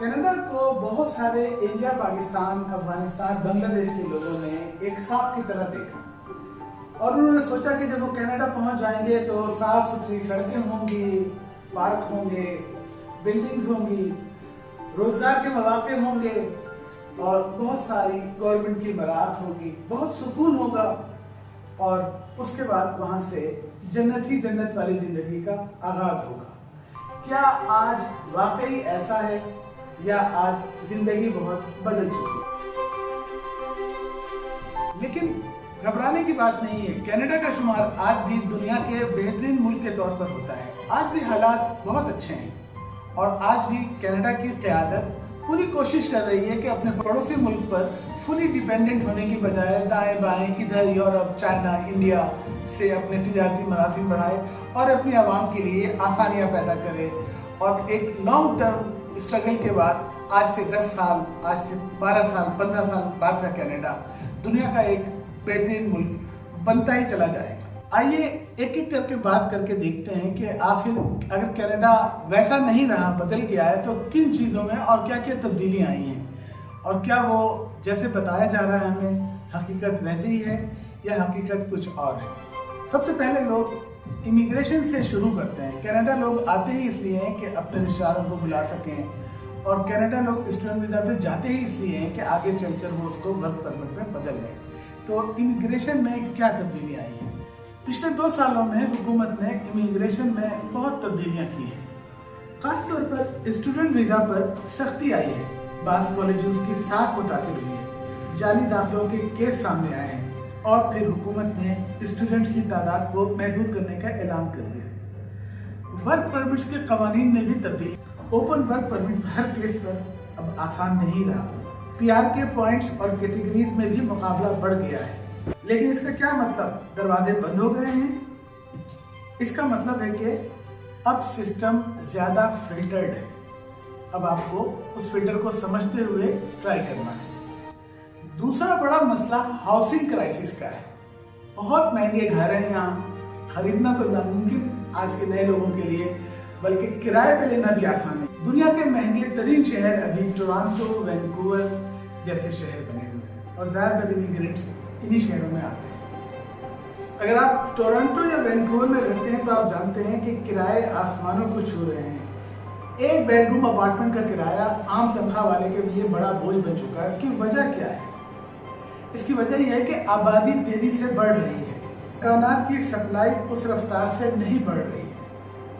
Canada को बहुत सारे इंडिया, पाकिस्तान, अफगानिस्तान, बांग्लादेश के लोगों ने एक ख्वाब की तरह देखा और उन्होंने सोचा कि जब वो कनाडा पहुंच जाएंगे तो साफ सुथरी सड़कें होंगी, पार्क होंगे, बिल्डिंग्स होंगी, रोजगार के मौके होंगे और बहुत सारी गवर्नमेंट की इमारत होगी, बहुत सुकून होगा और उसके बाद वहां से जन्नत ही जन्नत वाली जिंदगी का आगाज होगा। क्या आज वाकई ऐसा है या आज जिंदगी बहुत बदल चुकी है? लेकिन घबराने की बात नहीं है। कनाडा का शुमार आज भी दुनिया के बेहतरीन मुल्क के तौर पर होता है। आज भी हालात बहुत अच्छे हैं और आज भी कनाडा की क़यादत पूरी कोशिश कर रही है कि अपने पड़ोसी मुल्क पर फुली डिपेंडेंट होने की बजाय दाएं बाएं इधर यूरोप, चाइना, इंडिया से अपने तिजारती मरासिम बढ़ाए और अपनी आवाम के लिए आसानियां पैदा करे और एक लॉन्ग टर्म स्ट्रगल के बाद आज से 10 साल, आज से 12 साल, 15 साल बाद का कनाडा दुनिया का एक बेहतरीन मुल्क बनता ही चला जाएगा। आइए एक एक करके बात करके देखते हैं कि आखिर अगर कनाडा वैसा नहीं रहा, बदल गया है, तो किन चीज़ों में और क्या क्या तब्दीलियाँ आई हैं और क्या वो जैसे बताया जा रहा है हमें हकीकत वैसे ही है या हकीकत कुछ और है। सबसे पहले लोग इमिग्रेशन से शुरू करते हैं। कनाडा लोग आते ही इसलिए हैं कि अपने रिश्तेदारों को बुला सकें और कनाडा लोग स्टूडेंट वीज़ा पे जाते ही इसलिए हैं कि आगे चलकर वो उसको वर्क परमिट में बदल लें। तो इमिग्रेशन में क्या तब्दीली आई है? पिछले 2 सालों में हुकूमत ने इमिग्रेशन में बहुत तब्दीलियाँ की हैं। खासतौर पर स्टूडेंट वीज़ा पर सख्ती आई है। बास कॉलेजेस की साख मुतासिर हुई है, जाली दाखिलों के केस सामने आए हैं और फिर हुकूमत ने स्टूडेंट्स की तादाद को महदूद करने का ऐलान कर दिया। वर्क परमिट्स के कवानीन में भी तब्दीली। ओपन वर्क परमिट हर केस पर अब आसान नहीं रहा। पीआर के पॉइंट्स और कैटेगरीज में भी मुकाबला बढ़ गया है। लेकिन इसका क्या मतलब? दरवाजे बंद हो गए हैं? इसका मतलब है कि अब सिस्टम ज्यादा फिल्टर्ड है। अब आपको उस फिल्टर को समझते हुए ट्राई करना है। दूसरा बड़ा मसला हाउसिंग क्राइसिस का है। बहुत महंगे घर हैं यहाँ, खरीदना तो नामुमकिन आज के नए लोगों के लिए, बल्कि किराए पे लेना भी आसान है। दुनिया के महंगे तरीन शहर अभी टोरंटो, वैंकूवर जैसे शहर बने हुए हैं और ज्यादातर इमिग्रेंट्स इन्हीं शहरों में आते हैं। अगर आप टोरंटो या वैंकूवर में रहते हैं तो आप जानते हैं कि किराए आसमानों को छू रहे हैं। एक बेडरूम अपार्टमेंट का किराया आम तनख्वाह वाले के लिए बड़ा बोझ बन चुका है। इसकी वजह क्या है? इसकी वजह यह है कि आबादी तेजी से बढ़ रही है। मकानात की सप्लाई उस रफ्तार से नहीं बढ़ रही है।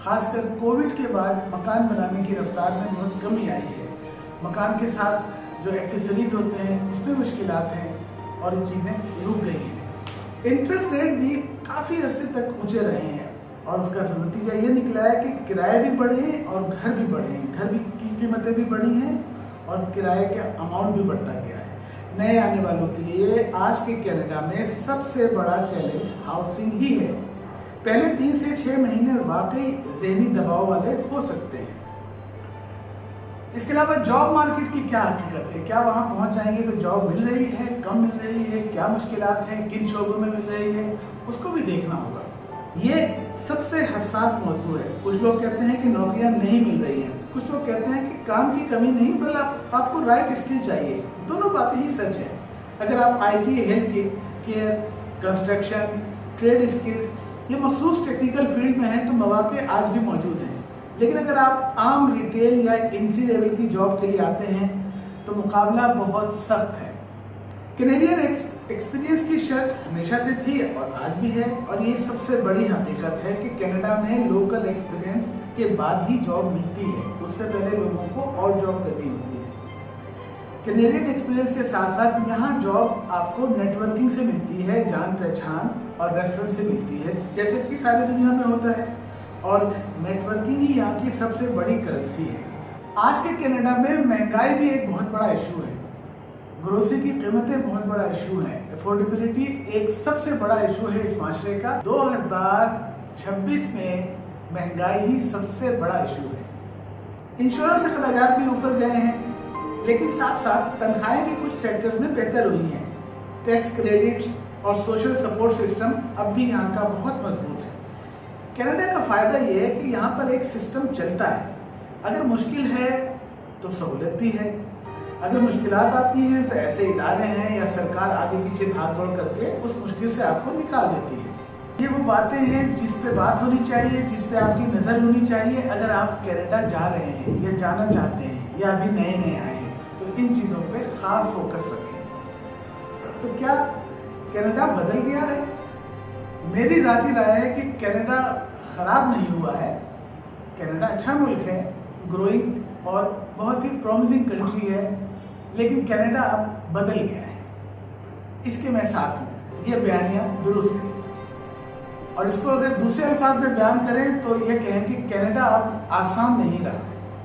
खासकर कोविड के बाद मकान बनाने की रफ्तार में बहुत कमी आई है। मकान के साथ जो एक्सेसरीज होते हैं उसमें मुश्किलात हैं और ये चीज़ें रुक गई हैं। इंटरेस्ट रेट भी काफ़ी अरसे तक ऊंचे रहे हैं और उसका नतीजा ये निकला है कि किराए भी बढ़े हैं और घर भी बढ़े हैं। घर भी की कीमतें भी बढ़ी हैं और किराए का अमाउंट भी बढ़ता गया है। नए आने वालों के लिए आज के कनाडा में सबसे बड़ा चैलेंज हाउसिंग ही है। पहले 3 से 6 महीने वाकई ज़हनी दबाव वाले हो सकते हैं। इसके अलावा जॉब मार्केट की क्या हकीकत है? क्या वहाँ पहुँच जाएंगे तो जॉब मिल रही है, कम मिल रही है, क्या मुश्किलात हैं, किन शोबों में मिल रही है, उसको भी देखना होगा। ये सबसे हसास मौजू है। कुछ लोग कहते हैं कि नौकरियां नहीं मिल रही हैं, कुछ लोग कहते हैं कि काम की कमी नहीं, बल्कि आपको राइट स्किल चाहिए। दोनों बातें ही सच है। अगर आप IT, health care, construction, trade skills, ये मखसूस टेक्निकल फील्ड में हैं तो मौके आज भी मौजूद हैं। लेकिन अगर आप आम रिटेल या एंट्री लेवल की जॉब के लिए आते हैं तो मुकाबला बहुत सख्त है। कैनेडियन एक्सपीरियंस की शर्त हमेशा से थी और आज भी है और ये सबसे बड़ी हकीकत है कि कनाडा में लोकल एक्सपीरियंस के बाद ही जॉब मिलती है। उससे पहले लोगों को और जॉब करनी होती है। कैनेडियन एक्सपीरियंस के साथ साथ यहाँ जॉब आपको नेटवर्किंग से मिलती है, जान पहचान और रेफरेंस से मिलती है, जैसे कि सारी दुनिया में होता है। और नेटवर्किंग ही यहाँ की सबसे बड़ी करेंसी है। आज के कनाडा में महंगाई भी एक बहुत बड़ा इशू है। ग्रोसरी की कीमतें बहुत बड़ा इशू है। अफोर्डेबिलिटी एक सबसे बड़ा इशू है इस माशरे का। 2026 में महंगाई ही सबसे बड़ा इशू है। इंश्योरेंस अखराजात भी ऊपर गए हैं, लेकिन साथ साथ तनख्वाहें भी कुछ सेक्टर में बेहतर हुई हैं। टैक्स क्रेडिट्स और सोशल सपोर्ट सिस्टम अब भी यहाँ का बहुत मजबूत है। कनाडा का फायदा ये है कि यहाँ पर एक सिस्टम चलता है। अगर मुश्किल है تو سہولت بھی ہے۔ اگر مشکلات آتی ہیں تو ایسے ادارے ہیں یا سرکار آگے پیچھے بھاگ دوڑ کر کے اس مشکل سے آپ کو نکال دیتی ہے۔ یہ وہ باتیں ہیں جس پہ بات ہونی چاہیے، جس پہ آپ کی نظر ہونی چاہیے اگر آپ کینیڈا جا رہے ہیں یا جانا چاہتے ہیں یا ابھی نئے آئے ہیں، تو ان چیزوں پہ خاص فوکس رکھیں۔ تو کیا کینیڈا بدل گیا ہے؟ میری ذاتی رائے ہے کہ کینیڈا خراب نہیں ہوا ہے۔ کینیڈا اچھا ملک ہے، گروئنگ اور بہت ہی پرومسنگ کنٹری ہے، لیکن کینیڈا اب بدل گیا ہے۔ اس کے میں ساتھ ہوں، یہ بیانیہ درست ہے۔ اور اس کو اگر دوسرے الفاظ میں بیان کریں تو یہ کہیں کہ کینیڈا اب آسان نہیں رہا۔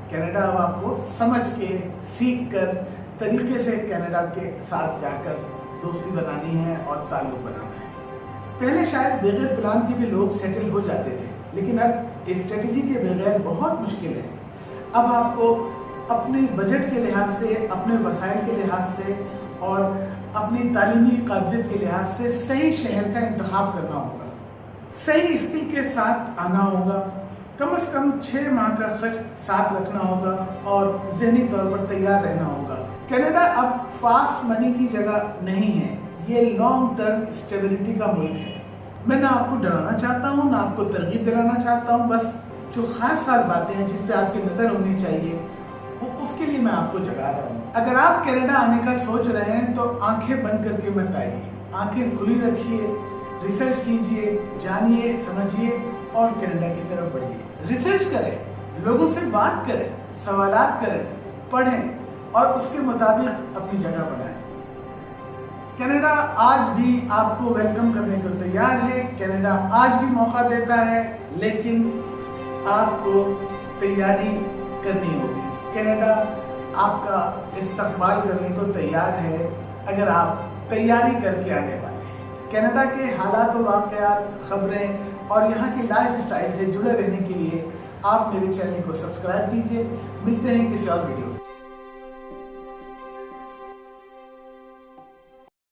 کینیڈا اب آپ کو سمجھ کے، سیکھ کر، طریقے سے کینیڈا کے ساتھ جا کر دوستی بنانی ہے اور تعلق بنانا ہے۔ پہلے شاید بغیر پلان کے بھی لوگ سیٹل ہو جاتے تھے، لیکن اب اسٹریٹجی کے بغیر بہت مشکل ہے۔ اب آپ کو اپنے بجٹ کے لحاظ سے، اپنے وسائل کے لحاظ سے اور اپنی تعلیمی قابلیت کے لحاظ سے صحیح شہر کا انتخاب کرنا ہوگا، صحیح اسکل کے ساتھ آنا ہوگا، کم از کم 6 ماہ کا خرچ ساتھ رکھنا ہوگا اور ذہنی طور پر تیار رہنا ہوگا۔ کینیڈا اب فاسٹ منی کی جگہ نہیں ہے، یہ لانگ ٹرم اسٹیبلٹی کا ملک ہے۔ میں نہ آپ کو ڈرانا چاہتا ہوں، نہ آپ کو ترغیب دلانا چاہتا ہوں، بس جو خاص باتیں ہیں جس پہ آپ کی نظر ہونی چاہیے وہ اس کے لیے میں آپ کو جگا رہا ہوں۔ اگر آپ کینیڈا آنے کا سوچ رہے ہیں تو آنکھیں بند کر کے مت آئیے، آنکھیں کھلی رکھیے، ریسرچ کیجئے، جانیے، سمجھیے اور کینیڈا کی طرف بڑھیے۔ ریسرچ کریں، لوگوں سے بات کریں، سوالات کریں، پڑھیں اور اس کے مطابق اپنی جگہ بنائیں۔ کینیڈا آج بھی آپ کو ویلکم کرنے کو تیار ہے، کینیڈا آج بھی موقع دیتا ہے، لیکن آپ کو تیاری کرنی ہوگی۔ کینیڈا آپ کا استقبال کرنے کو تیار ہے اگر آپ تیاری کر کے آنے والے ہیں۔ کینیڈا کے حالات و واقعات، خبریں اور یہاں کی لائف اسٹائل سے جڑے رہنے کے لیے آپ میرے چینل کو سبسکرائب کیجئے۔ ملتے ہیں کسی اور ویڈیو میں۔